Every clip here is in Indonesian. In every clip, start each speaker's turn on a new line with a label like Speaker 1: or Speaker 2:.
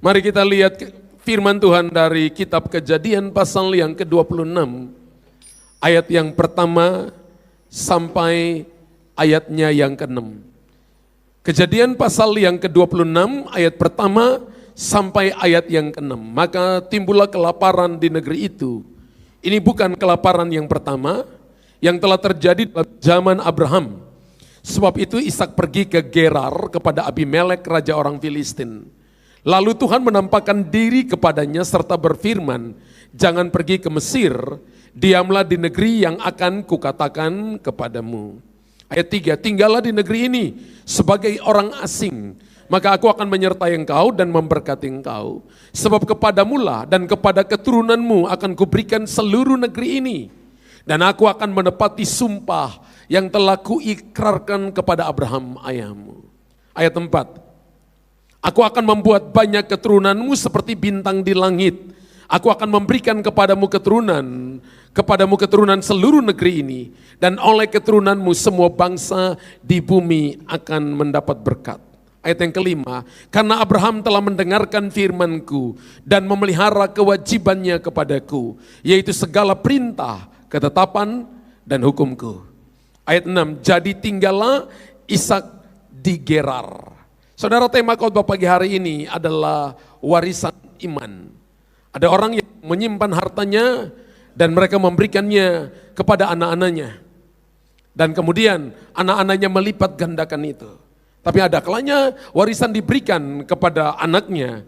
Speaker 1: Mari kita lihat firman Tuhan dari kitab Kejadian pasal yang ke-26, ayat yang pertama sampai ayatnya yang ke-6. Kejadian pasal yang ke-26 ayat pertama sampai ayat yang ke-6. Maka timbullah kelaparan di negeri itu. Ini bukan kelaparan yang pertama yang telah terjadi dalam zaman Abraham. Sebab itu Ishak pergi ke Gerar kepada Abimelek raja orang Filistin. Lalu Tuhan menampakkan diri kepadanya serta berfirman, jangan pergi ke Mesir, diamlah di negeri yang akan kukatakan kepadamu. Ayat 3, tinggallah di negeri ini sebagai orang asing, maka aku akan menyertai engkau dan memberkati engkau. Sebab kepadamulah dan kepada keturunanmu akan kuberikan seluruh negeri ini. Dan aku akan menepati sumpah yang telah kuikrarkan kepada Abraham ayahmu. Ayat 4, aku akan membuat banyak keturunanmu seperti bintang di langit. Aku akan memberikan kepadamu keturunan seluruh negeri ini. Dan oleh keturunanmu semua bangsa di bumi akan mendapat berkat. Ayat yang kelima, karena Abraham telah mendengarkan firman-Ku dan memelihara kewajibannya kepadaku, yaitu segala perintah, ketetapan, dan hukum-Ku. Ayat 6, jadi tinggallah Ishak di Gerar. Saudara, tema khotbah pagi hari ini adalah warisan iman. Ada orang yang menyimpan hartanya dan mereka memberikannya kepada anak-anaknya. Dan kemudian anak-anaknya melipat gandakan itu. Tapi ada kalanya warisan diberikan kepada anaknya.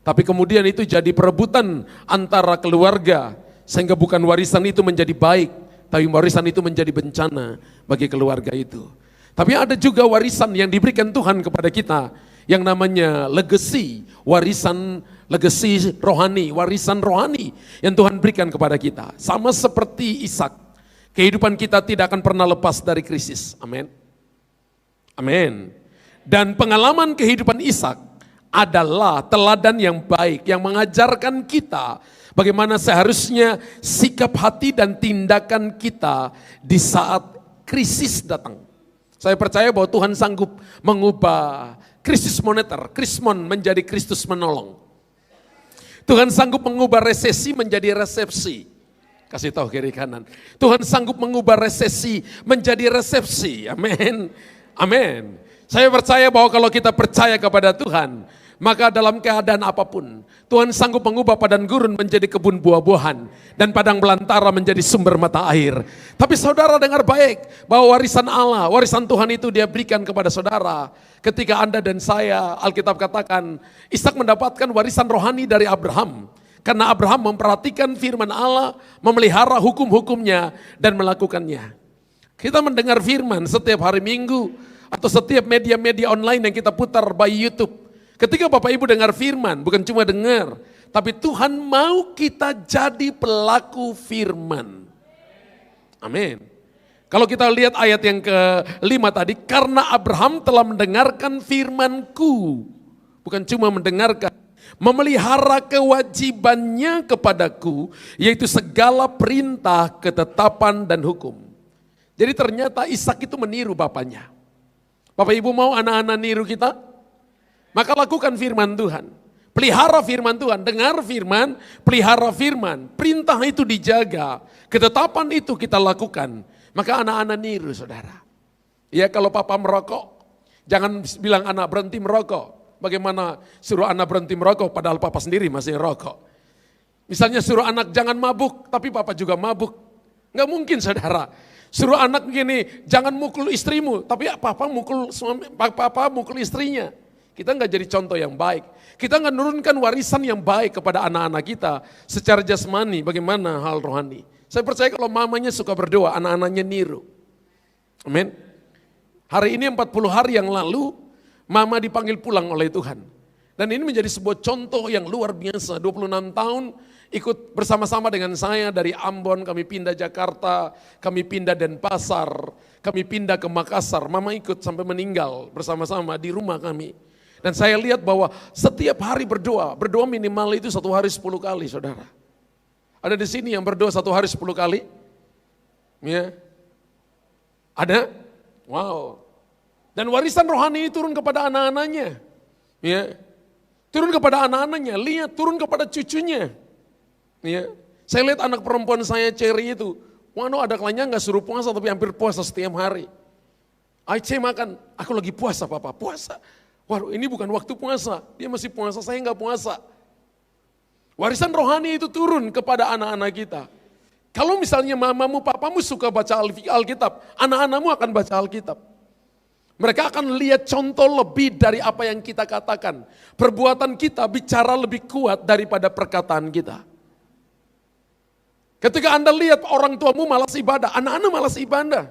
Speaker 1: Tapi kemudian itu jadi perebutan antara keluarga. Sehingga bukan warisan itu menjadi baik, tapi warisan itu menjadi bencana bagi keluarga itu. Tapi ada juga warisan yang diberikan Tuhan kepada kita yang namanya legacy, legacy rohani, warisan rohani yang Tuhan berikan kepada kita. Sama seperti Ishak, kehidupan kita tidak akan pernah lepas dari krisis. Amin. Amin. Dan pengalaman kehidupan Ishak adalah teladan yang baik yang mengajarkan kita bagaimana seharusnya sikap hati dan tindakan kita di saat krisis datang. Saya percaya bahwa Tuhan sanggup mengubah krisis moneter, krismon menjadi Kristus menolong. Tuhan sanggup mengubah resesi menjadi resepsi. Kasih tahu kiri kanan. Tuhan sanggup mengubah resesi menjadi resepsi. Amin. Amin. Saya percaya bahwa kalau kita percaya kepada Tuhan, maka dalam keadaan apapun, Tuhan sanggup mengubah padang gurun menjadi kebun buah-buahan, dan padang belantara menjadi sumber mata air. Tapi saudara dengar baik, bahwa warisan Allah, warisan Tuhan itu dia berikan kepada saudara. Ketika Anda dan saya, Alkitab katakan, Ishak mendapatkan warisan rohani dari Abraham. Karena Abraham memperhatikan firman Allah, memelihara hukum-hukumnya, dan melakukannya. Kita mendengar firman setiap hari Minggu, atau setiap media-media online yang kita putar by YouTube. Ketika Bapak Ibu dengar firman, bukan cuma dengar, tapi Tuhan mau kita jadi pelaku firman. Amin. Kalau kita lihat ayat yang ke-5 tadi, karena Abraham telah mendengarkan firman-Ku, bukan cuma mendengarkan, memelihara kewajibannya kepadaku, yaitu segala perintah, ketetapan, dan hukum. Jadi ternyata Ishak itu meniru bapaknya. Bapak Ibu mau anak-anak niru kita? Maka lakukan firman Tuhan. Pelihara firman Tuhan, dengar firman, pelihara firman. Perintah itu dijaga, ketetapan itu kita lakukan. Maka anak-anak niru saudara. Ya kalau papa merokok, jangan bilang anak berhenti merokok. Bagaimana suruh anak berhenti merokok padahal papa sendiri masih rokok. Misalnya suruh anak jangan mabuk, tapi papa juga mabuk. Enggak mungkin saudara. Suruh anak begini, jangan mukul istrimu, tapi papa mukul istrinya. Kita enggak jadi contoh yang baik. Kita enggak menurunkan warisan yang baik kepada anak-anak kita secara jasmani, bagaimana hal rohani. Saya percaya kalau mamanya suka berdoa, anak-anaknya niru. Amin. Hari ini 40 hari yang lalu, mama dipanggil pulang oleh Tuhan. Dan ini menjadi sebuah contoh yang luar biasa, 26 tahun ikut bersama-sama dengan saya dari Ambon, kami pindah Jakarta, kami pindah Denpasar, kami pindah ke Makassar. Mama ikut sampai meninggal bersama-sama di rumah kami. Dan saya lihat bahwa setiap hari berdoa minimal itu 1 hari 10 kali saudara. Ada di sini yang berdoa 1 hari 10 kali? Ya. Ada? Wow. Dan warisan rohani turun kepada anak-anaknya. Ya. turun kepada anak-anaknya, lihat turun kepada cucunya. Ya. Saya lihat anak perempuan saya Cherry itu, waduh ada kalanya nggak suruh puasa tapi hampir puasa setiap hari. Aice makan, aku lagi puasa papa, puasa. Waduh ini bukan waktu puasa, dia masih puasa, saya nggak puasa. Warisan rohani itu turun kepada anak-anak kita. Kalau misalnya mamamu, papamu suka baca Alkitab, anak-anakmu akan baca Alkitab. Mereka akan lihat contoh lebih dari apa yang kita katakan. Perbuatan kita bicara lebih kuat daripada perkataan kita. Ketika Anda lihat orang tuamu malas ibadah, anak-anak malas ibadah.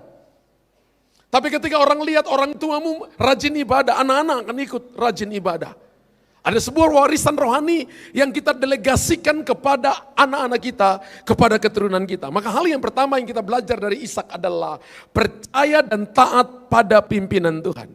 Speaker 1: Tapi ketika orang lihat orang tuamu rajin ibadah, anak-anak akan ikut rajin ibadah. Ada sebuah warisan rohani yang kita delegasikan kepada anak-anak kita, kepada keturunan kita. Maka hal yang pertama yang kita belajar dari Ishak adalah percaya dan taat pada pimpinan Tuhan.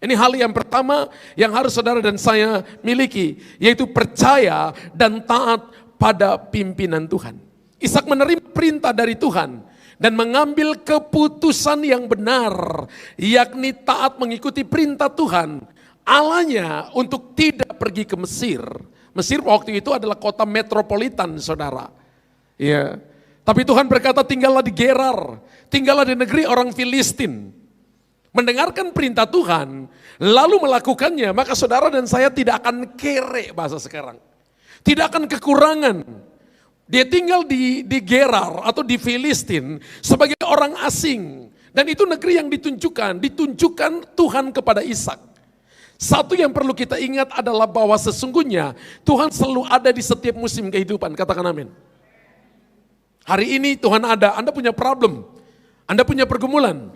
Speaker 1: Ini hal yang pertama yang harus saudara dan saya miliki, yaitu percaya dan taat pada pimpinan Tuhan. Ishak menerima perintah dari Tuhan dan mengambil keputusan yang benar, yakni taat mengikuti perintah Tuhan. Allahnya untuk tidak pergi ke Mesir. Mesir waktu itu adalah kota metropolitan, saudara. Ya. Tapi Tuhan berkata tinggallah di Gerar, tinggallah di negeri orang Filistin. Mendengarkan perintah Tuhan, lalu melakukannya, maka saudara dan saya tidak akan kere bahasa sekarang. Tidak akan kekurangan. Dia tinggal di Gerar atau di Filistin sebagai orang asing. Dan itu negeri yang ditunjukkan Tuhan kepada Ishak. Satu yang perlu kita ingat adalah bahwa sesungguhnya Tuhan selalu ada di setiap musim kehidupan. Katakan amin. Hari ini Tuhan ada, Anda punya problem, Anda punya pergumulan.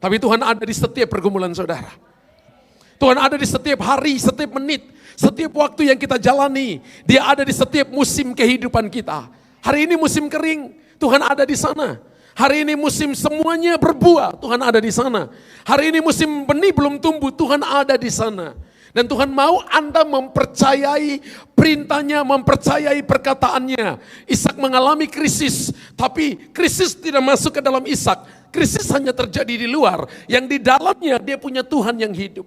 Speaker 1: Tapi Tuhan ada di setiap pergumulan saudara. Tuhan ada di setiap hari, setiap menit, setiap waktu yang kita jalani. Dia ada di setiap musim kehidupan kita. Hari ini musim kering, Tuhan ada di sana. Hari ini musim semuanya berbuah, Tuhan ada di sana. Hari ini musim benih belum tumbuh, Tuhan ada di sana. Dan Tuhan mau Anda mempercayai perintahnya, mempercayai perkataannya. Ishak mengalami krisis, tapi krisis tidak masuk ke dalam Ishak. Krisis hanya terjadi di luar, yang di dalamnya dia punya Tuhan yang hidup.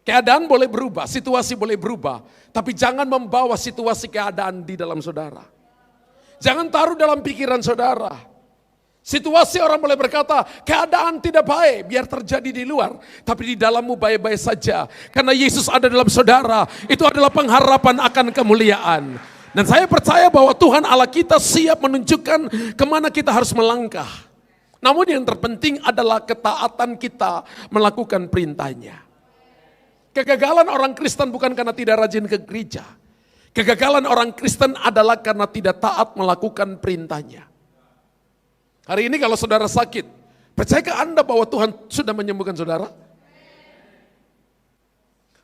Speaker 1: Keadaan boleh berubah, situasi boleh berubah, tapi jangan membawa situasi keadaan di dalam saudara. Jangan taruh dalam pikiran saudara. Situasi orang boleh berkata, keadaan tidak baik, biar terjadi di luar. Tapi di dalammu baik-baik saja. Karena Yesus ada dalam saudara, itu adalah pengharapan akan kemuliaan. Dan saya percaya bahwa Tuhan Allah kita siap menunjukkan kemana kita harus melangkah. Namun yang terpenting adalah ketaatan kita melakukan perintahnya. Kegagalan orang Kristen bukan karena tidak rajin ke gereja. Kegagalan orang Kristen adalah karena tidak taat melakukan perintahnya. Hari ini kalau saudara sakit, percayakah Anda bahwa Tuhan sudah menyembuhkan saudara?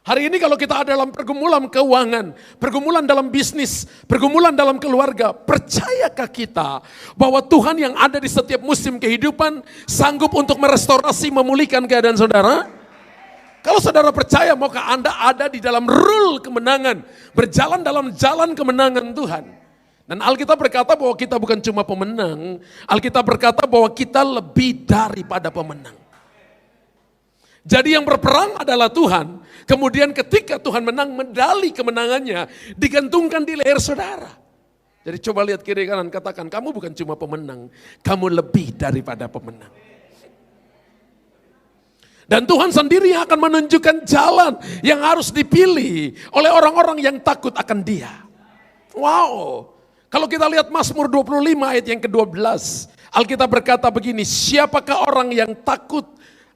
Speaker 1: Hari ini kalau kita ada dalam pergumulan keuangan, pergumulan dalam bisnis, pergumulan dalam keluarga, percayakah kita bahwa Tuhan yang ada di setiap musim kehidupan sanggup untuk merestorasi, memulihkan keadaan saudara? Kalau saudara percaya, maka Anda ada di dalam rule kemenangan, berjalan dalam jalan kemenangan Tuhan. Dan Alkitab berkata bahwa kita bukan cuma pemenang, Alkitab berkata bahwa kita lebih daripada pemenang. Jadi yang berperang adalah Tuhan, kemudian ketika Tuhan menang, medali kemenangannya digantungkan di leher saudara. Jadi coba lihat kiri kanan, katakan, kamu bukan cuma pemenang, kamu lebih daripada pemenang. Dan Tuhan sendiri yang akan menunjukkan jalan yang harus dipilih oleh orang-orang yang takut akan Dia. Wow, kalau kita lihat Mazmur 25 ayat yang ke-12, Alkitab berkata begini, siapakah orang yang takut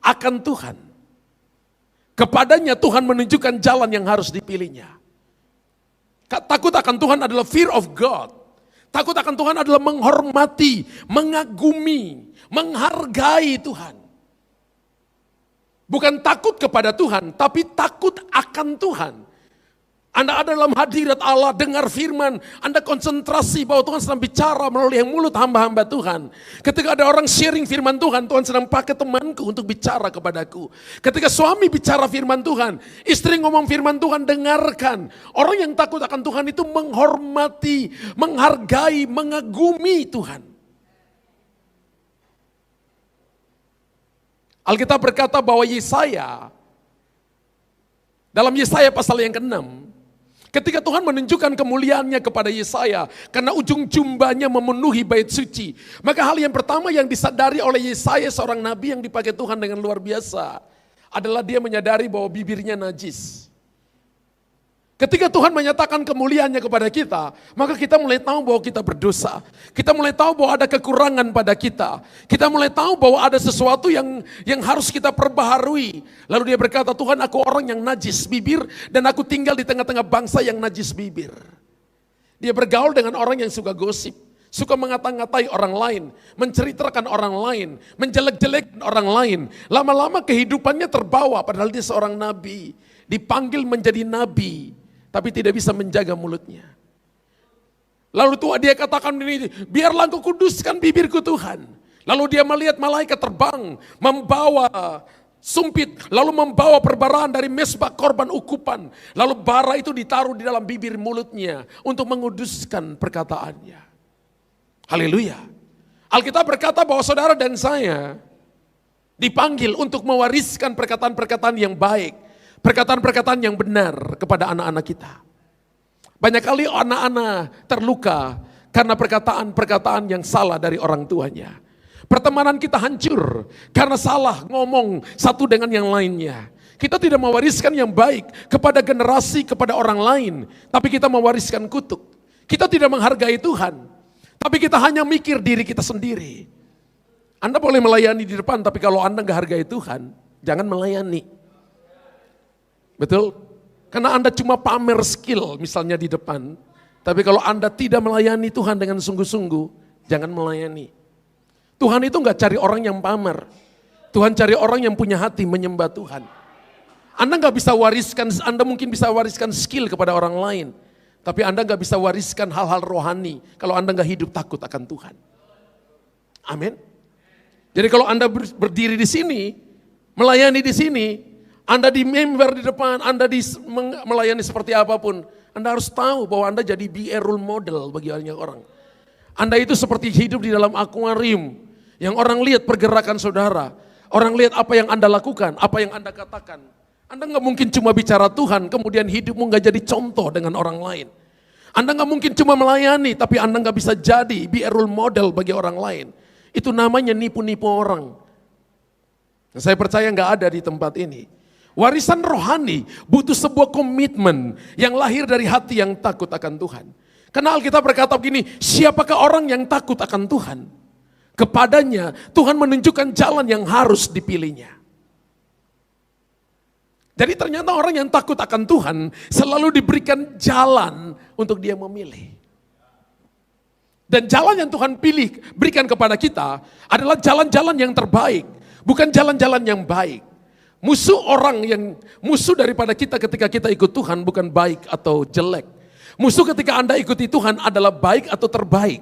Speaker 1: akan Tuhan? Kepadanya Tuhan menunjukkan jalan yang harus dipilihnya. Takut akan Tuhan adalah fear of God. Takut akan Tuhan adalah menghormati, mengagumi, menghargai Tuhan. Bukan takut kepada Tuhan, tapi takut akan Tuhan. Anda ada dalam hadirat Allah, dengar firman, Anda konsentrasi bahwa Tuhan sedang bicara melalui mulut hamba-hamba Tuhan. Ketika ada orang sharing firman Tuhan, Tuhan sedang pakai temanku untuk bicara kepadaku. Ketika suami bicara firman Tuhan, istri ngomong firman Tuhan, dengarkan. Orang yang takut akan Tuhan itu menghormati, menghargai, mengagumi Tuhan. Alkitab berkata bahwa Yesaya Dalam Yesaya pasal yang ke-6, ketika Tuhan menunjukkan kemuliaannya kepada Yesaya, karena ujung jumbanya memenuhi bait suci, maka hal yang pertama yang disadari oleh Yesaya, seorang nabi yang dipakai Tuhan dengan luar biasa, adalah dia menyadari bahwa bibirnya najis. Ketika Tuhan menyatakan kemuliaannya kepada kita, maka kita mulai tahu bahwa kita berdosa. Kita mulai tahu bahwa ada kekurangan pada kita. Kita mulai tahu bahwa ada sesuatu yang harus kita perbaharui. Lalu dia berkata, Tuhan, aku orang yang najis bibir dan aku tinggal di tengah-tengah bangsa yang najis bibir. Dia bergaul dengan orang yang suka gosip, suka mengata-ngatai orang lain, menceritakan orang lain, menjelek-jelekan orang lain. Lama-lama kehidupannya terbawa padahal dia seorang nabi. Dipanggil menjadi nabi, tapi tidak bisa menjaga mulutnya. Lalu Tuhan dia katakan ini, biarlah engkau kuduskan bibirku Tuhan. Lalu dia melihat malaikat terbang, membawa sumpit, lalu membawa perbaraan dari mesbah korban ukupan. Lalu bara itu ditaruh di dalam bibir mulutnya untuk menguduskan perkataannya. Haleluya. Alkitab berkata bahwa saudara dan saya dipanggil untuk mewariskan perkataan-perkataan yang baik, perkataan-perkataan yang benar kepada anak-anak kita. Banyak kali anak-anak terluka karena perkataan-perkataan yang salah dari orang tuanya. Pertemanan kita hancur karena salah ngomong satu dengan yang lainnya. Kita tidak mewariskan yang baik kepada generasi, kepada orang lain, tapi kita mewariskan kutuk. Kita tidak menghargai Tuhan, tapi kita hanya mikir diri kita sendiri. Anda boleh melayani di depan, tapi kalau Anda nggak hargai Tuhan, jangan melayani. Betul? Karena Anda cuma pamer skill misalnya di depan, tapi kalau Anda tidak melayani Tuhan dengan sungguh-sungguh, jangan melayani. Tuhan itu nggak cari orang yang pamer. Tuhan cari orang yang punya hati menyembah Tuhan. Anda nggak bisa wariskan, Anda mungkin bisa wariskan skill kepada orang lain, tapi Anda nggak bisa wariskan hal-hal rohani kalau Anda nggak hidup takut akan Tuhan. Amin. Jadi kalau Anda berdiri di sini, melayani di sini, Anda di member di depan, Anda melayani seperti apapun, Anda harus tahu bahwa Anda jadi be a role model bagi banyak orang. Anda itu seperti hidup di dalam akuarium, yang orang lihat pergerakan saudara, orang lihat apa yang Anda lakukan, apa yang Anda katakan. Anda nggak mungkin cuma bicara Tuhan, kemudian hidupmu nggak jadi contoh dengan orang lain. Anda nggak mungkin cuma melayani, tapi Anda nggak bisa jadi be a role model bagi orang lain. Itu namanya nipu-nipu orang. Saya percaya nggak ada di tempat ini. Warisan rohani butuh sebuah komitmen yang lahir dari hati yang takut akan Tuhan. Karena Alkitab berkata begini, siapakah orang yang takut akan Tuhan? Kepadanya Tuhan menunjukkan jalan yang harus dipilihnya. Jadi ternyata orang yang takut akan Tuhan selalu diberikan jalan untuk dia memilih. Dan jalan yang Tuhan pilih, berikan kepada kita adalah jalan-jalan yang terbaik, bukan jalan-jalan yang baik. Musuh daripada kita ketika kita ikut Tuhan bukan baik atau jelek. Musuh ketika Anda ikuti Tuhan adalah baik atau terbaik.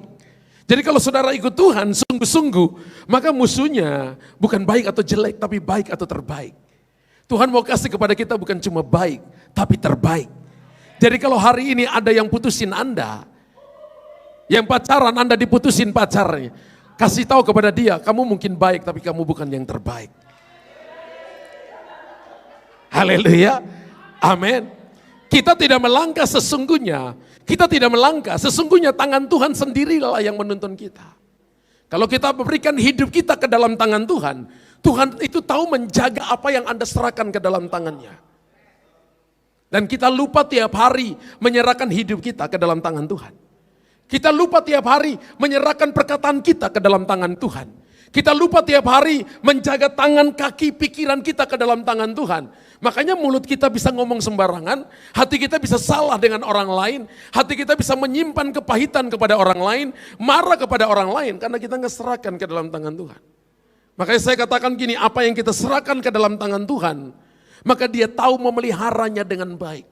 Speaker 1: Jadi kalau saudara ikut Tuhan sungguh-sungguh, maka musuhnya bukan baik atau jelek, tapi baik atau terbaik. Tuhan mau kasih kepada kita bukan cuma baik, tapi terbaik. Jadi kalau hari ini ada yang putusin Anda, yang pacaran Anda diputusin pacarnya, kasih tahu kepada dia, kamu mungkin baik tapi kamu bukan yang terbaik. Haleluya, amin. Kita tidak melangkah sesungguhnya, sesungguhnya tangan Tuhan sendirilah yang menuntun kita. Kalau kita memberikan hidup kita ke dalam tangan Tuhan, Tuhan itu tahu menjaga apa yang Anda serahkan ke dalam tangannya. Dan kita lupa tiap hari menyerahkan hidup kita ke dalam tangan Tuhan. Kita lupa tiap hari menyerahkan perkataan kita ke dalam tangan Tuhan. Kita lupa tiap hari menjaga tangan, kaki, pikiran kita ke dalam tangan Tuhan. Makanya mulut kita bisa ngomong sembarangan, hati kita bisa salah dengan orang lain, hati kita bisa menyimpan kepahitan kepada orang lain, marah kepada orang lain, karena kita nggak serahkan ke dalam tangan Tuhan. Makanya saya katakan gini, apa yang kita serahkan ke dalam tangan Tuhan, maka dia tahu memeliharanya dengan baik.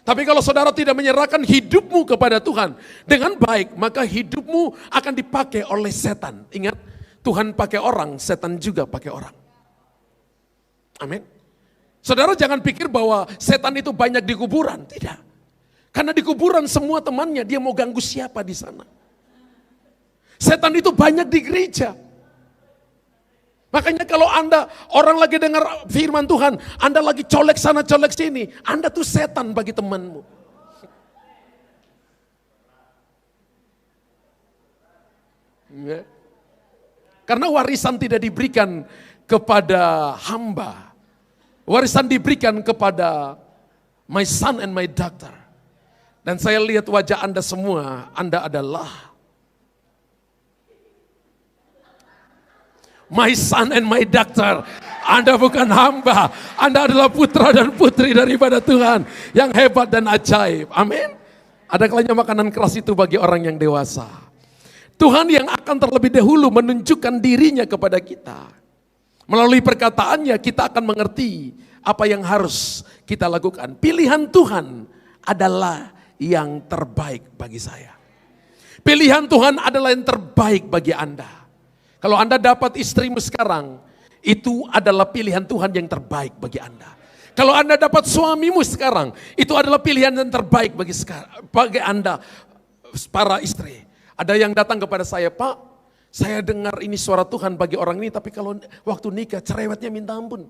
Speaker 1: Tapi kalau saudara tidak menyerahkan hidupmu kepada Tuhan dengan baik, maka hidupmu akan dipakai oleh setan. Ingat, Tuhan pakai orang, setan juga pakai orang. Amin. Saudara jangan pikir bahwa setan itu banyak di kuburan, tidak. Karena di kuburan semua temannya, dia mau ganggu siapa di sana. Setan itu banyak di gereja. Makanya kalau Anda, orang lagi dengar firman Tuhan, Anda lagi colek sana colek sini, Anda tuh setan bagi temanmu. Ya. Karena warisan tidak diberikan kepada hamba. Warisan diberikan kepada my son and my daughter. Dan saya lihat wajah Anda semua, Anda adalah my son and my daughter. Anda bukan hamba, Anda adalah putra dan putri daripada Tuhan yang hebat dan ajaib. Amin. Ada kalanya makanan keras itu bagi orang yang dewasa. Tuhan yang akan terlebih dahulu menunjukkan dirinya kepada kita. Melalui perkataannya kita akan mengerti apa yang harus kita lakukan. Pilihan Tuhan adalah yang terbaik bagi saya. Pilihan Tuhan adalah yang terbaik bagi Anda. Kalau Anda dapat istrimu sekarang, itu adalah pilihan Tuhan yang terbaik bagi Anda. Kalau Anda dapat suamimu sekarang, itu adalah pilihan yang terbaik bagi Anda, para istri. Ada yang datang kepada saya, Pak, saya dengar ini suara Tuhan bagi orang ini, tapi kalau waktu nikah cerewetnya minta ampun.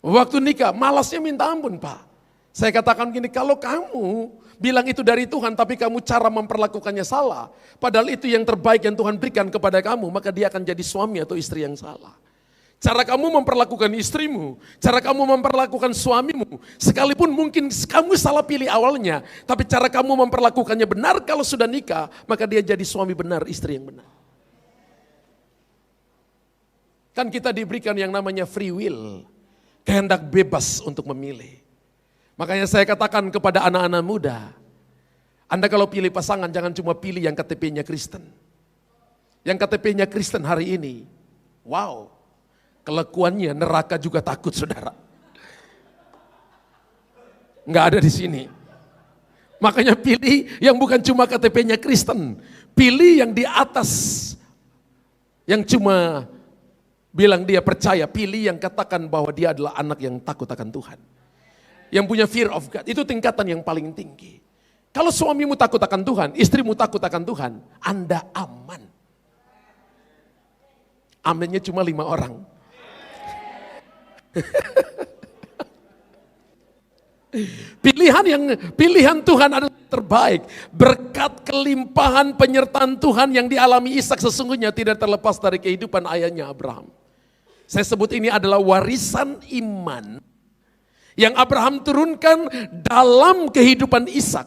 Speaker 1: Waktu nikah malasnya minta ampun, Pak. Saya katakan gini, kalau kamu bilang itu dari Tuhan, tapi kamu cara memperlakukannya salah, padahal itu yang terbaik yang Tuhan berikan kepada kamu, maka dia akan jadi suami atau istri yang salah. Cara kamu memperlakukan istrimu, cara kamu memperlakukan suamimu, sekalipun mungkin kamu salah pilih awalnya, tapi cara kamu memperlakukannya benar kalau sudah nikah, maka dia jadi suami benar, istri yang benar. Kan kita diberikan yang namanya free will, kehendak bebas untuk memilih. Makanya saya katakan kepada anak-anak muda, Anda kalau pilih pasangan jangan cuma pilih yang KTP-nya Kristen. Yang KTP-nya Kristen hari ini, wow. Kelakuannya neraka juga takut, saudara. Nggak ada di sini. Makanya pilih yang bukan cuma KTP-nya Kristen. Pilih yang di atas. Yang cuma bilang dia percaya. Pilih yang katakan bahwa dia adalah anak yang takut akan Tuhan. Yang punya fear of God. Itu tingkatan yang paling tinggi. Kalau suamimu takut akan Tuhan, istrimu takut akan Tuhan, Anda aman. Aminnya cuma 5 orang. Pilihan Tuhan adalah terbaik. Berkat kelimpahan penyertaan Tuhan yang dialami Ishak sesungguhnya tidak terlepas dari kehidupan ayahnya Abraham. Saya sebut ini adalah warisan iman yang Abraham turunkan dalam kehidupan Ishak.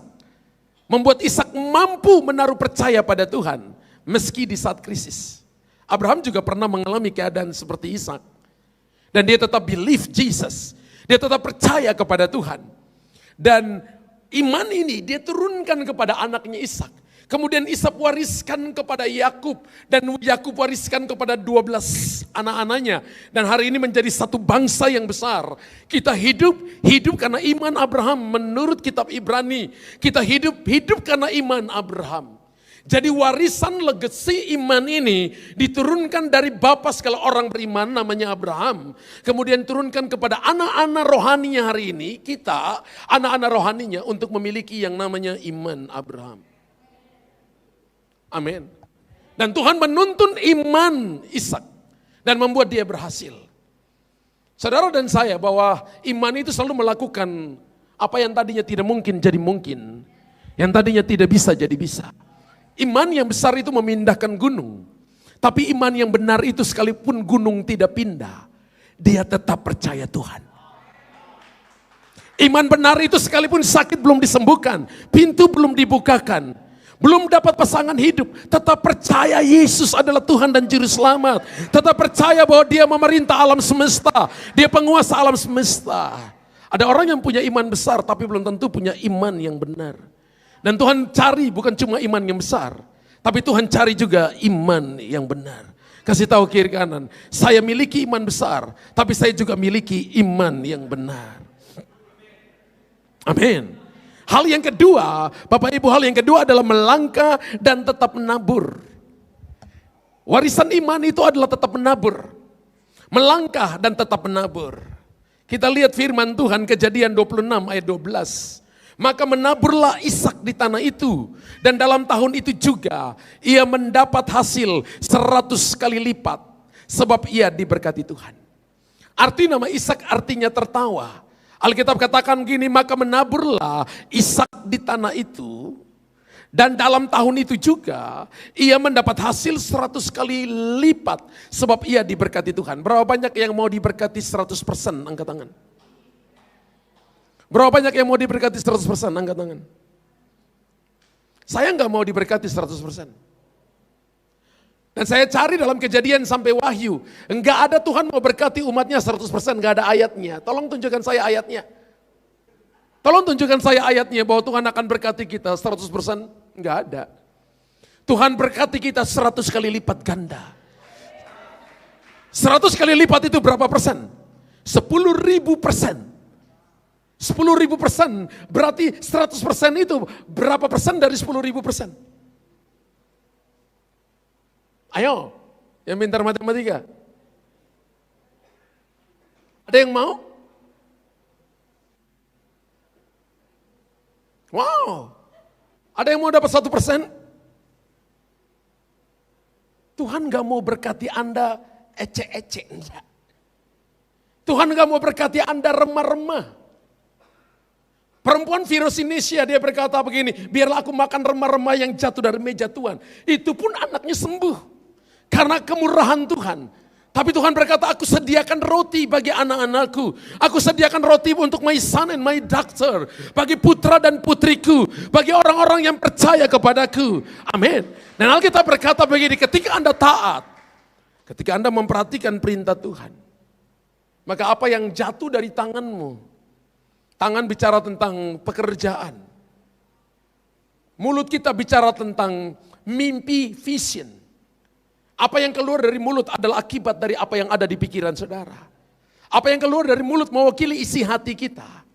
Speaker 1: Membuat Ishak mampu menaruh percaya pada Tuhan meski di saat krisis. Abraham juga pernah mengalami keadaan seperti Ishak. Dan dia tetap believe Jesus. Dia tetap percaya kepada Tuhan. Dan iman ini dia turunkan kepada anaknya Ishak. Kemudian Ishak wariskan kepada Yakub. Dan Yakub wariskan kepada 12 anak-anaknya. Dan hari ini menjadi satu bangsa yang besar. Kita hidup karena iman Abraham menurut kitab Ibrani. Kita hidup karena iman Abraham. Jadi warisan legacy iman ini diturunkan dari bapa segala orang beriman namanya Abraham. Kemudian turunkan kepada anak-anak rohaninya hari ini, kita anak-anak rohaninya untuk memiliki yang namanya iman Abraham. Amin. Dan Tuhan menuntun iman Ishak dan membuat dia berhasil. Saudara dan saya bahwa iman itu selalu melakukan apa yang tadinya tidak mungkin jadi mungkin. Yang tadinya tidak bisa jadi bisa. Iman yang besar itu memindahkan gunung. Tapi iman yang benar itu sekalipun gunung tidak pindah, dia tetap percaya Tuhan. Iman benar itu sekalipun sakit belum disembuhkan, pintu belum dibukakan, belum dapat pasangan hidup, tetap percaya Yesus adalah Tuhan dan Juru Selamat. Tetap percaya bahwa dia memerintah alam semesta, dia penguasa alam semesta. Ada orang yang punya iman besar tapi belum tentu punya iman yang benar. Dan Tuhan cari bukan cuma iman yang besar, tapi Tuhan cari juga iman yang benar. Kasih tahu kiri kanan, saya miliki iman besar, tapi saya juga miliki iman yang benar. Amin. Hal yang kedua, Bapak Ibu, hal yang kedua adalah melangkah dan tetap menabur. Warisan iman itu adalah tetap menabur. Melangkah dan tetap menabur. Kita lihat firman Tuhan Kejadian 26 ayat 12. Maka menaburlah Ishak di tanah itu. Dan dalam tahun itu juga ia mendapat hasil 100 kali lipat. sebab ia diberkati Tuhan. Arti nama Ishak artinya tertawa. Alkitab katakan gini, maka menaburlah Ishak di tanah itu, dan dalam tahun itu juga ia mendapat hasil 100 kali lipat sebab ia diberkati Tuhan. Berapa banyak yang mau diberkati 100%? Angkat tangan. Berapa banyak yang mau diberkati 100%? Angkat tangan. Saya nggak mau diberkati 100%. Dan saya cari dalam Kejadian sampai Wahyu, enggak ada Tuhan mau berkati umatnya 100%, enggak ada ayatnya. Tolong tunjukkan saya ayatnya. Tolong tunjukkan saya ayatnya bahwa Tuhan akan berkati kita 100%, enggak ada. Tuhan berkati kita 100 kali lipat ganda. 100 kali lipat itu berapa persen? 10.000%. 10.000% berarti 100% itu berapa persen dari 10.000%? Ayo, yang pintar matematika. Ada yang mau? Wow, ada yang mau dapat 1%? Tuhan gak mau berkati Anda ecek-ecek. Tuhan gak mau berkati Anda remah-remah. Perempuan virus Indonesia dia berkata begini, biarlah aku makan remah-remah yang jatuh dari meja Tuhan. Itu pun anaknya sembuh. Karena kemurahan Tuhan. Tapi Tuhan berkata, aku sediakan roti bagi anak-anakku. Aku sediakan roti untuk my son and my daughter. Bagi putra dan putriku. Bagi orang-orang yang percaya kepadaku. Amin. Dan Alkitab berkata begini, ketika Anda taat. Ketika Anda memperhatikan perintah Tuhan. Maka apa yang jatuh dari tanganmu. Tangan bicara tentang pekerjaan. Mulut kita bicara tentang mimpi, vision. Apa yang keluar dari mulut adalah akibat dari apa yang ada di pikiran saudara. Apa yang keluar dari mulut mewakili isi hati kita.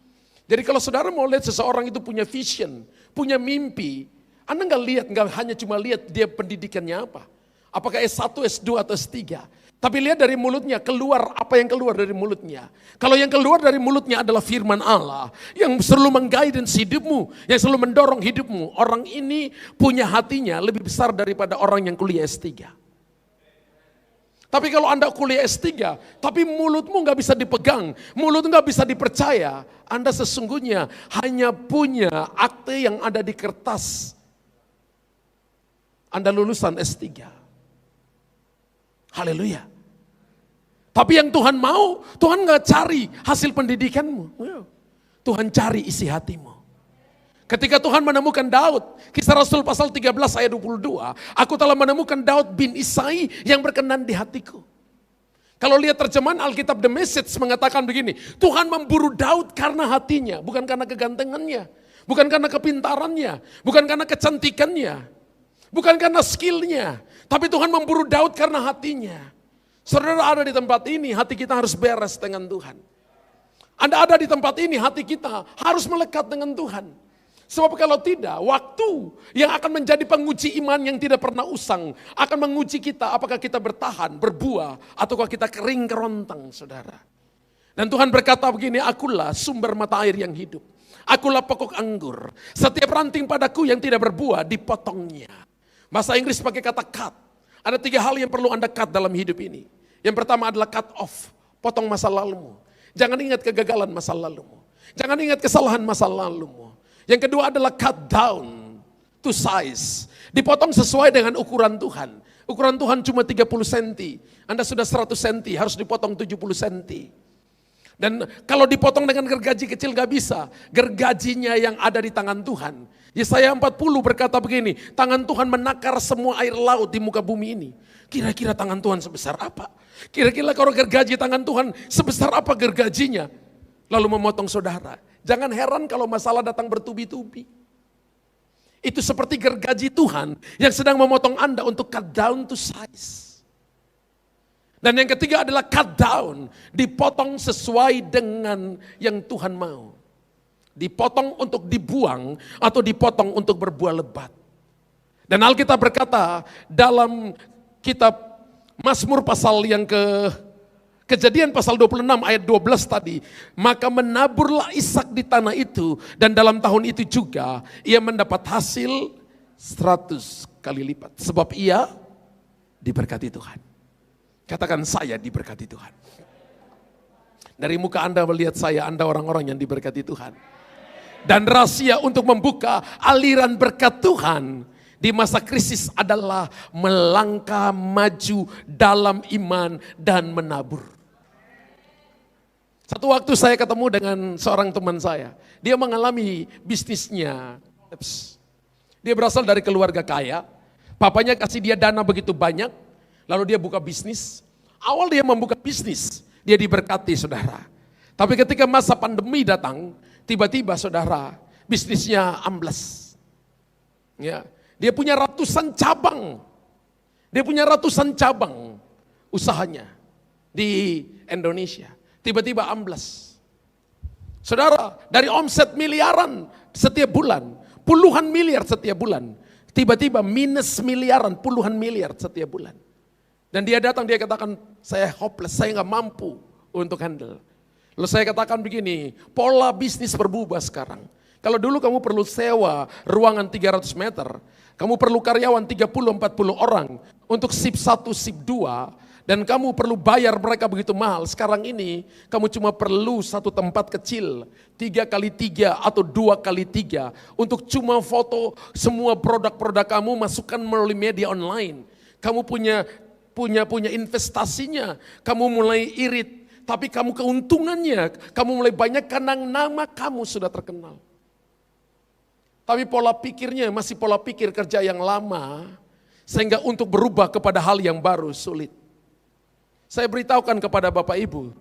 Speaker 1: Jadi kalau saudara mau lihat seseorang itu punya vision, punya mimpi, Anda nggak hanya cuma lihat dia pendidikannya apa. Apakah S1, S2 atau S3. Tapi lihat dari mulutnya, keluar apa yang keluar dari mulutnya. Kalau yang keluar dari mulutnya adalah firman Allah, yang selalu mengguidance hidupmu, yang selalu mendorong hidupmu. Orang ini punya hatinya lebih besar daripada orang yang kuliah S3. Tapi kalau Anda kuliah S3, tapi mulutmu nggak bisa dipegang, mulut nggak bisa dipercaya, Anda sesungguhnya hanya punya akte yang ada di kertas. Anda lulusan S3. Haleluya. Tapi yang Tuhan mau, Tuhan nggak cari hasil pendidikanmu. Tuhan cari isi hatimu. Ketika Tuhan menemukan Daud, Kisah Rasul pasal 13 ayat 22, aku telah menemukan Daud bin Isai yang berkenan di hatiku. Kalau lihat terjemahan Alkitab The Message mengatakan begini, Tuhan memburu Daud karena hatinya, bukan karena kegantengannya, bukan karena kepintarannya, bukan karena kecantikannya, bukan karena skillnya, tapi Tuhan memburu Daud karena hatinya. Saudara ada di tempat ini, hati kita harus beres dengan Tuhan. Anda ada di tempat ini, hati kita harus melekat dengan Tuhan. Sebab kalau tidak, waktu yang akan menjadi penguji iman yang tidak pernah usang akan menguji kita apakah kita bertahan, berbuah, ataukah kita kering kerontang, saudara. Dan Tuhan berkata begini, akulah sumber mata air yang hidup. Akulah pokok anggur. Setiap ranting padaku yang tidak berbuah dipotongnya. Bahasa Inggris pakai kata cut. Ada 3 hal yang perlu Anda cut dalam hidup ini. Yang pertama adalah cut off, potong masa lalumu. Jangan ingat kegagalan masa lalumu. Jangan ingat kesalahan masa lalumu. Yang kedua adalah cut down to size. Dipotong sesuai dengan ukuran Tuhan. Ukuran Tuhan cuma 30 cm. Anda sudah 100 cm, harus dipotong 70 cm. Dan kalau dipotong dengan gergaji kecil gak bisa. Gergajinya yang ada di tangan Tuhan. Yesaya 40 berkata begini, tangan Tuhan menakar semua air laut di muka bumi ini. Kira-kira tangan Tuhan sebesar apa? Kira-kira kalau gergaji tangan Tuhan sebesar apa gergajinya? Lalu memotong saudara. Jangan heran kalau masalah datang bertubi-tubi. Itu seperti gergaji Tuhan yang sedang memotong Anda untuk cut down to size. Dan yang ketiga adalah cut down, dipotong sesuai dengan yang Tuhan mau. Dipotong untuk dibuang atau dipotong untuk berbuah lebat. Dan Alkitab berkata dalam kitab Mazmur pasal yang Kejadian pasal 26 ayat 12 tadi, maka menaburlah Ishak di tanah itu dan dalam tahun itu juga ia mendapat hasil 100 kali lipat sebab ia diberkati Tuhan. Katakan, saya diberkati Tuhan. Dari muka Anda melihat saya, Anda orang-orang yang diberkati Tuhan. Dan rahasia untuk membuka aliran berkat Tuhan di masa krisis adalah melangkah maju dalam iman dan menabur. Satu waktu saya ketemu dengan seorang teman saya. Dia mengalami bisnisnya. Dia berasal dari keluarga kaya. Papanya kasih dia dana begitu banyak. Lalu dia buka bisnis. Awal dia membuka bisnis, dia diberkati saudara. Tapi ketika masa pandemi datang, tiba-tiba saudara, bisnisnya amblas. Ya, dia punya ratusan cabang. Dia punya ratusan cabang usahanya di Indonesia. Tiba-tiba amblas. Saudara, dari omset miliaran setiap bulan, puluhan miliar setiap bulan, tiba-tiba minus miliaran, puluhan miliar setiap bulan. Dan dia datang, dia katakan, saya hopeless, saya nggak mampu untuk handle. Lalu saya katakan begini, pola bisnis berubah sekarang. Kalau dulu kamu perlu sewa ruangan 300 meter, kamu perlu karyawan 30-40 orang untuk shift 1, shift 2, dan kamu perlu bayar mereka begitu mahal. Sekarang ini kamu cuma perlu satu tempat kecil, 3x3 atau 2x3 untuk cuma foto semua produk-produk kamu, masukkan melalui media online. Kamu punya investasinya, kamu mulai irit, tapi kamu keuntungannya, kamu mulai banyak karena nama kamu sudah terkenal. Tapi pola pikirnya masih pola pikir kerja yang lama, sehingga untuk berubah kepada hal yang baru sulit. Saya beritahukan kepada Bapak Ibu,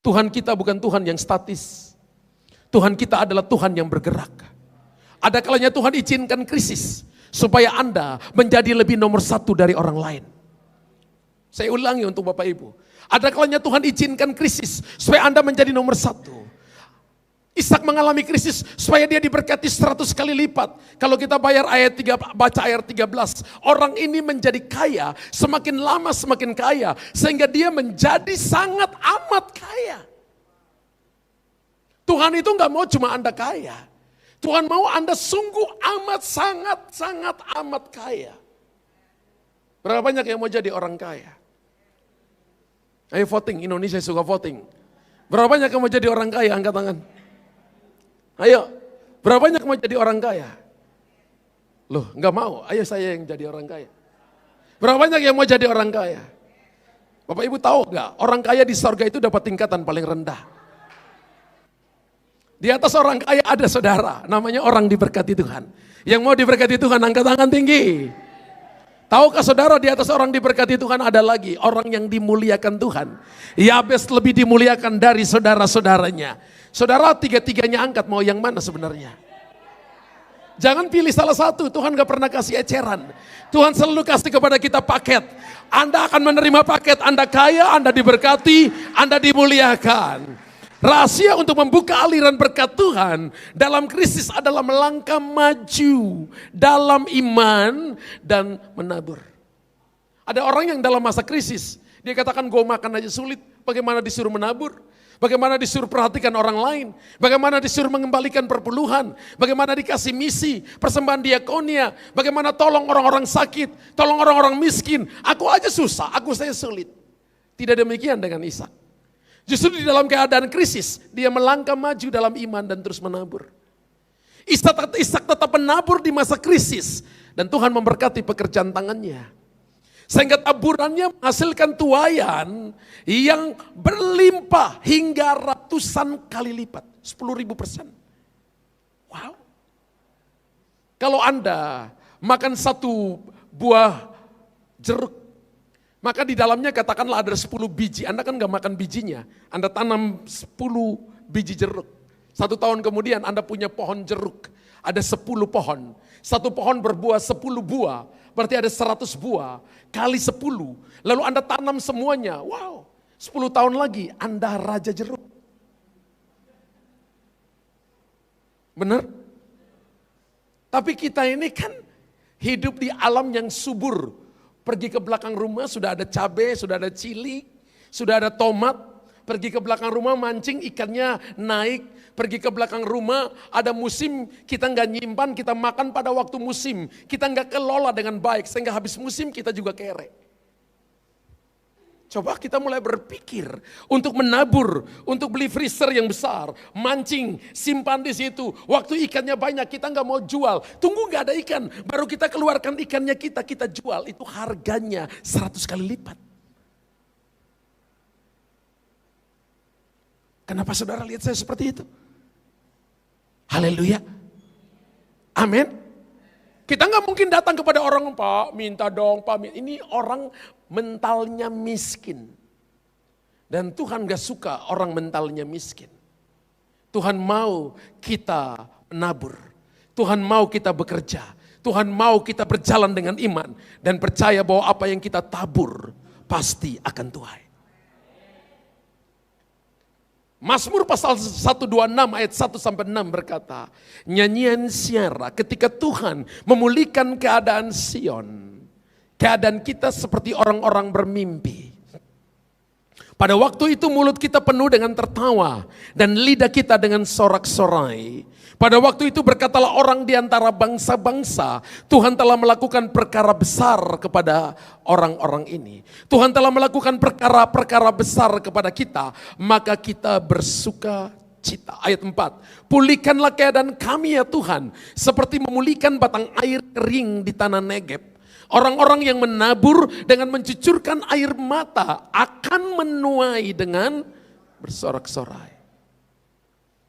Speaker 1: Tuhan kita bukan Tuhan yang statis. Tuhan kita adalah Tuhan yang bergerak. Ada kalanya Tuhan izinkan krisis, supaya Anda menjadi lebih nomor satu dari orang lain. Saya ulangi untuk Bapak Ibu. Ada kalanya Tuhan izinkan krisis supaya Anda menjadi nomor satu. Ishak mengalami krisis supaya dia diberkati 100 kali lipat. Kalau kita baca ayat 13. Orang ini menjadi kaya, semakin lama semakin kaya. Sehingga dia menjadi sangat amat kaya. Tuhan itu gak mau cuma Anda kaya. Tuhan mau Anda sungguh amat, sangat amat kaya. Berapa banyak yang mau jadi orang kaya? Ayo voting, Indonesia suka voting. Berapa banyak yang mau jadi orang kaya? Angkat tangan. Ayo, berapa banyak mau jadi orang kaya? Loh, enggak mau. Ayo saya yang jadi orang kaya. Berapa banyak yang mau jadi orang kaya? Bapak Ibu tahu enggak? Orang kaya di sorga itu dapat tingkatan paling rendah. Di atas orang kaya ada saudara, namanya orang diberkati Tuhan. Yang mau diberkati Tuhan, angkat tangan tinggi. Tahukah saudara, di atas orang diberkati Tuhan ada lagi orang yang dimuliakan Tuhan. Yabes lebih dimuliakan dari saudara-saudaranya. Saudara, tiga-tiganya angkat, mau yang mana sebenarnya? Jangan pilih salah satu, Tuhan gak pernah kasih eceran. Tuhan selalu kasih kepada kita paket. Anda akan menerima paket, Anda kaya, Anda diberkati, Anda dimuliakan. Rahasia untuk membuka aliran berkat Tuhan dalam krisis adalah melangkah maju dalam iman dan menabur. Ada orang yang dalam masa krisis, dia katakan gue makan aja sulit, bagaimana disuruh menabur? Bagaimana disuruh perhatikan orang lain? Bagaimana disuruh mengembalikan perpuluhan? Bagaimana dikasih misi, persembahan diakonia? Bagaimana tolong orang-orang sakit, tolong orang-orang miskin? Aku aja susah, saya sulit. Tidak demikian dengan Ishak. Justru di dalam keadaan krisis, dia melangkah maju dalam iman dan terus menabur. Ishak tetap menabur di masa krisis. Dan Tuhan memberkati pekerjaan tangannya. Sehingga taburannya menghasilkan tuayan yang berlimpah hingga ratusan kali lipat. 10.000%. Wow. Kalau Anda makan satu buah jeruk, maka di dalamnya katakanlah ada 10 biji. Anda kan gak makan bijinya. Anda tanam 10 biji jeruk. 1 tahun kemudian Anda punya pohon jeruk. Ada 10 pohon. Satu pohon berbuah 10 buah. Berarti ada 100 buah. Kali 10. Lalu Anda tanam semuanya. Wow. 10 tahun lagi Anda raja jeruk. Benar? Tapi kita ini kan hidup di alam yang subur. Pergi ke belakang rumah sudah ada cabai, sudah ada cili, sudah ada tomat. Pergi ke belakang rumah mancing ikannya naik. Pergi ke belakang rumah ada musim kita nggak nyimpan, kita makan pada waktu musim. Kita nggak kelola dengan baik sehingga habis musim kita juga kere. Coba kita mulai berpikir untuk menabur, untuk beli freezer yang besar, mancing, simpan di situ. Waktu ikannya banyak, kita nggak mau jual. Tunggu nggak ada ikan, baru kita keluarkan ikannya kita jual. Itu harganya 100 kali lipat. Kenapa saudara lihat saya seperti itu? Haleluya. Amin. Kita nggak mungkin datang kepada orang, Pak minta dong, Pak minta. Ini orang mentalnya miskin. Dan Tuhan gak suka orang mentalnya miskin. Tuhan mau kita menabur. Tuhan mau kita bekerja. Tuhan mau kita berjalan dengan iman. Dan percaya bahwa apa yang kita tabur pasti akan tuai. Mazmur pasal 126 ayat 1-6 berkata, nyanyian Syara ketika Tuhan memulihkan keadaan Sion. Keadaan kita seperti orang-orang bermimpi. Pada waktu itu mulut kita penuh dengan tertawa dan lidah kita dengan sorak-sorai. Pada waktu itu berkatalah orang di antara bangsa-bangsa, Tuhan telah melakukan perkara besar kepada orang-orang ini. Tuhan telah melakukan perkara-perkara besar kepada kita, maka kita bersuka cita. Ayat 4, pulihkanlah keadaan kami ya Tuhan, seperti memulihkan batang air kering di tanah Negeb. Orang-orang yang menabur dengan mencucurkan air mata akan menuai dengan bersorak-sorai.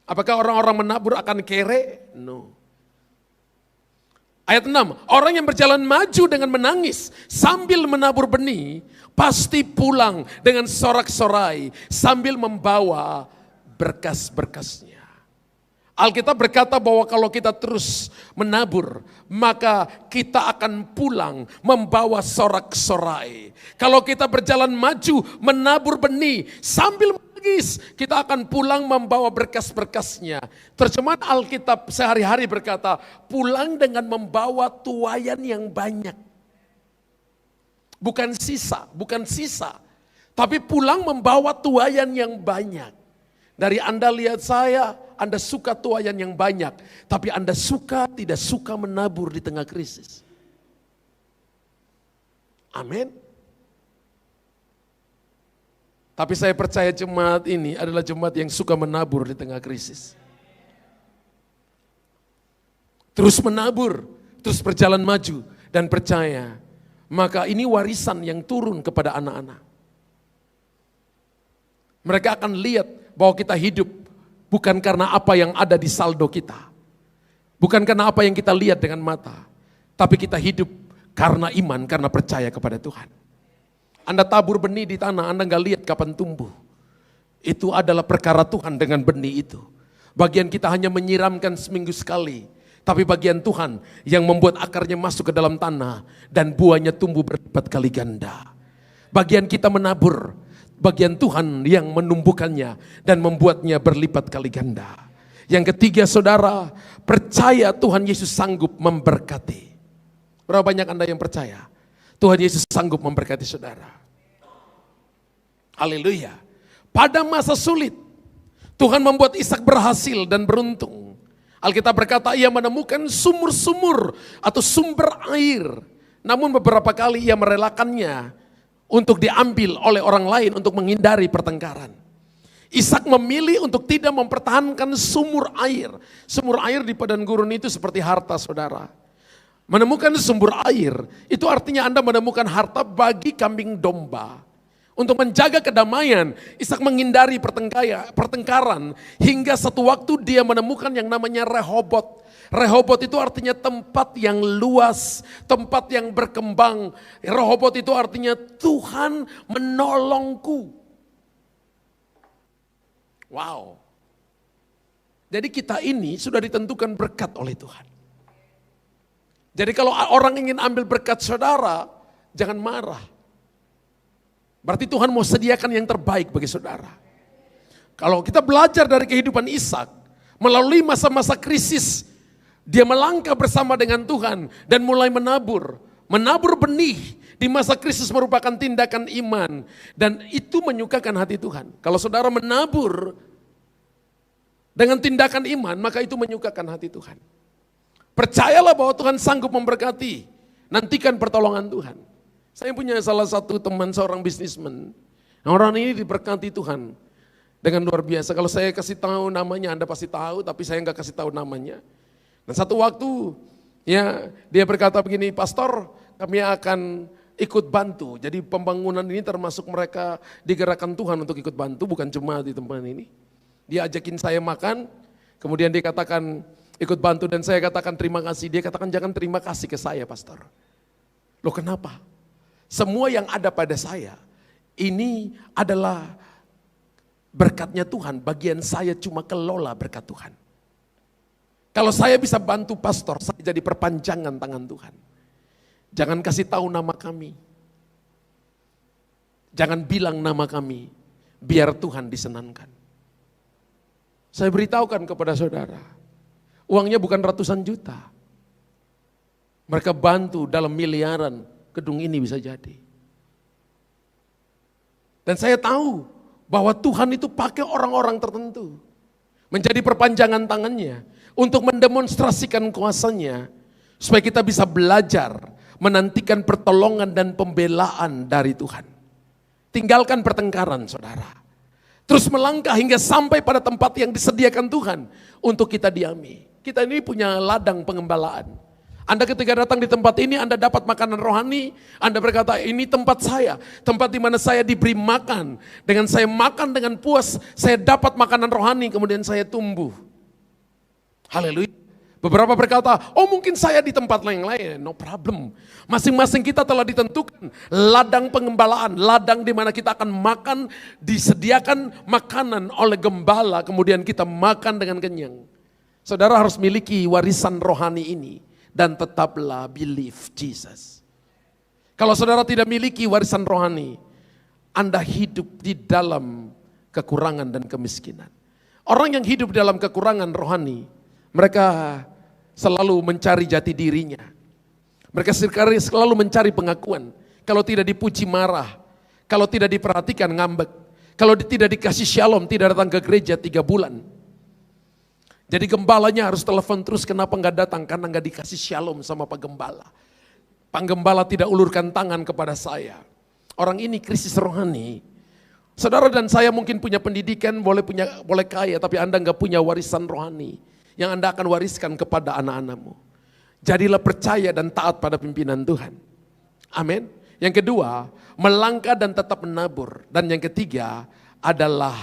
Speaker 1: Apakah orang-orang menabur akan kere? No. Ayat 6, orang yang berjalan maju dengan menangis sambil menabur benih, pasti pulang dengan sorak-sorai sambil membawa berkas-berkasnya. Alkitab berkata bahwa kalau kita terus menabur, maka kita akan pulang membawa sorak-sorai. Kalau kita berjalan maju menabur benih sambil menangis, kita akan pulang membawa berkas-berkasnya. Terjemahan Alkitab sehari-hari berkata, pulang dengan membawa tuaian yang banyak. Bukan sisa, tapi pulang membawa tuaian yang banyak. Dari Anda lihat saya, Anda suka tuaian yang banyak, tapi Anda tidak suka menabur di tengah krisis. Amin. Tapi saya percaya jemaat ini adalah jemaat yang suka menabur di tengah krisis. Terus menabur, terus berjalan maju dan percaya. Maka ini warisan yang turun kepada anak-anak. Mereka akan lihat bahwa kita hidup bukan karena apa yang ada di saldo kita. Bukan karena apa yang kita lihat dengan mata. Tapi kita hidup karena iman, karena percaya kepada Tuhan. Anda tabur benih di tanah, Anda gak lihat kapan tumbuh. Itu adalah perkara Tuhan dengan benih itu. Bagian kita hanya menyiramkan seminggu sekali. Tapi bagian Tuhan yang membuat akarnya masuk ke dalam tanah dan buahnya tumbuh berlipat kali ganda. Bagian kita menabur. Bagian Tuhan yang menumbuhkannya dan membuatnya berlipat kali ganda. Yang ketiga saudara, percaya Tuhan Yesus sanggup memberkati. Berapa banyak Anda yang percaya? Tuhan Yesus sanggup memberkati saudara. Haleluya. Pada masa sulit, Tuhan membuat Ishak berhasil dan beruntung. Alkitab berkata ia menemukan sumur-sumur atau sumber air. Namun beberapa kali ia merelakannya untuk diambil oleh orang lain untuk menghindari pertengkaran. Ishak memilih untuk tidak mempertahankan sumur air. Sumur air di padang gurun itu seperti harta saudara. Menemukan sumber air itu artinya Anda menemukan harta bagi kambing domba. Untuk menjaga kedamaian, Ishak menghindari pertengkaran hingga satu waktu dia menemukan yang namanya Rehobot. Rehobot itu artinya tempat yang luas, tempat yang berkembang. Rehobot itu artinya Tuhan menolongku. Wow. Jadi kita ini sudah ditentukan berkat oleh Tuhan. Jadi kalau orang ingin ambil berkat saudara, jangan marah. Berarti Tuhan mau sediakan yang terbaik bagi saudara. Kalau kita belajar dari kehidupan Ishak, melalui masa-masa krisis, dia melangkah bersama dengan Tuhan dan mulai menabur. Menabur benih di masa krisis merupakan tindakan iman. Dan itu menyukakan hati Tuhan. Kalau saudara menabur dengan tindakan iman, maka itu menyukakan hati Tuhan. Percayalah bahwa Tuhan sanggup memberkati. Nantikan pertolongan Tuhan. Saya punya salah satu teman seorang bisnismen. Nah, orang ini diberkati Tuhan dengan luar biasa. Kalau saya kasih tahu namanya, Anda pasti tahu, tapi saya nggak kasih tahu namanya. Dan satu waktu, ya dia berkata begini, Pastor, kami akan ikut bantu. Jadi pembangunan ini termasuk mereka digerakkan Tuhan untuk ikut bantu, bukan cuma di tempat ini. Dia ajakin saya makan, kemudian dia katakan ikut bantu dan saya katakan terima kasih. Dia katakan jangan terima kasih ke saya, Pastor. Loh kenapa? Semua yang ada pada saya, ini adalah berkatnya Tuhan, bagian saya cuma kelola berkat Tuhan. Kalau saya bisa bantu pastor, saya jadi perpanjangan tangan Tuhan. Jangan kasih tahu nama kami. Jangan bilang nama kami, biar Tuhan disenangkan. Saya beritahukan kepada saudara, uangnya bukan ratusan juta. Mereka bantu dalam miliaran, gedung ini bisa jadi. Dan saya tahu bahwa Tuhan itu pakai orang-orang tertentu. Menjadi perpanjangan tangannya untuk mendemonstrasikan kuasanya. Supaya kita bisa belajar menantikan pertolongan dan pembelaan dari Tuhan. Tinggalkan pertengkaran saudara. Terus melangkah hingga sampai pada tempat yang disediakan Tuhan untuk kita diami. Kita ini punya ladang pengembalaan. Anda ketika datang di tempat ini, Anda dapat makanan rohani, Anda berkata, ini tempat saya, tempat di mana saya diberi makan. Dengan saya makan dengan puas, saya dapat makanan rohani, kemudian saya tumbuh. Haleluya. Beberapa berkata, oh mungkin saya di tempat lain-lain, no problem. Masing-masing kita telah ditentukan ladang pengembalaan, ladang di mana kita akan makan, disediakan makanan oleh gembala, kemudian kita makan dengan kenyang. Saudara harus miliki warisan rohani ini. Dan tetaplah believe Jesus. Kalau saudara tidak miliki warisan rohani, Anda hidup di dalam kekurangan dan kemiskinan. Orang yang hidup dalam kekurangan rohani, mereka selalu mencari jati dirinya. Mereka selalu mencari pengakuan. Kalau tidak dipuji marah, kalau tidak diperhatikan ngambek, kalau tidak dikasih shalom, tidak datang ke gereja 3 bulan. Jadi gembalanya harus telepon terus, kenapa enggak datang? Karena enggak dikasih shalom sama Pak Gembala. Pak Gembala tidak ulurkan tangan kepada saya. Orang ini krisis rohani. Saudara dan saya mungkin punya pendidikan, boleh kaya, tapi Anda enggak punya warisan rohani yang Anda akan wariskan kepada anak-anakmu. Jadilah percaya dan taat pada pimpinan Tuhan. Amin. Yang kedua, melangkah dan tetap menabur. Dan yang ketiga adalah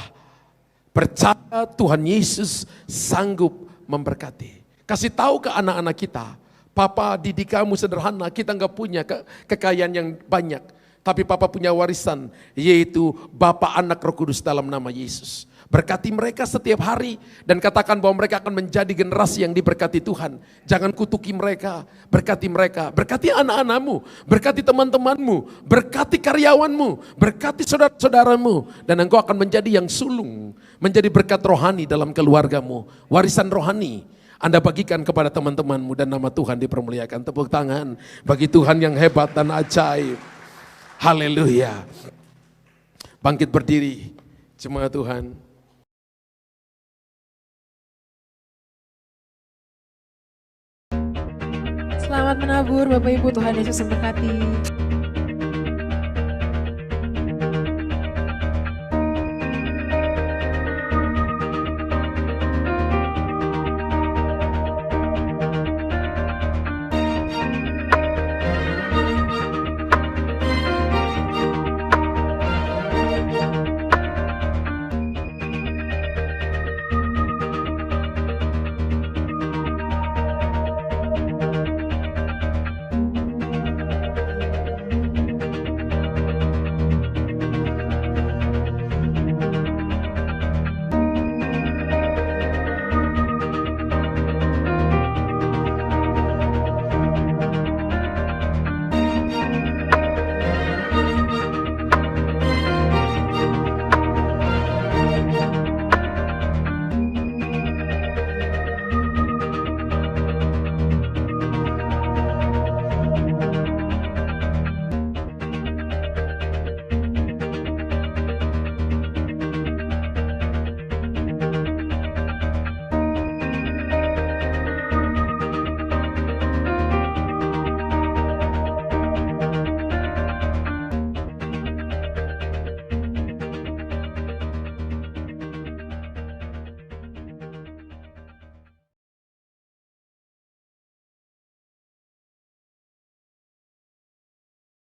Speaker 1: percaya Tuhan Yesus sanggup memberkati. Kasih tahu ke anak-anak kita, Papa didik kamu sederhana, kita enggak punya kekayaan yang banyak. Tapi Papa punya warisan, yaitu Bapa, Anak, Roh Kudus dalam nama Yesus. Berkati mereka setiap hari dan katakan bahwa mereka akan menjadi generasi yang diberkati Tuhan. Jangan kutuki mereka, berkati anak-anakmu, berkati teman-temanmu, berkati karyawanmu, berkati saudara-saudaramu. Dan engkau akan menjadi yang sulung, menjadi berkat rohani dalam keluargamu. Warisan rohani Anda bagikan kepada teman-temanmu dan nama Tuhan dipermuliakan. Tepuk tangan bagi Tuhan yang hebat dan ajaib. Haleluya. Bangkit berdiri, jemaat Tuhan.
Speaker 2: Selamat menabur Bapak Ibu, Tuhan Yesus memberkati.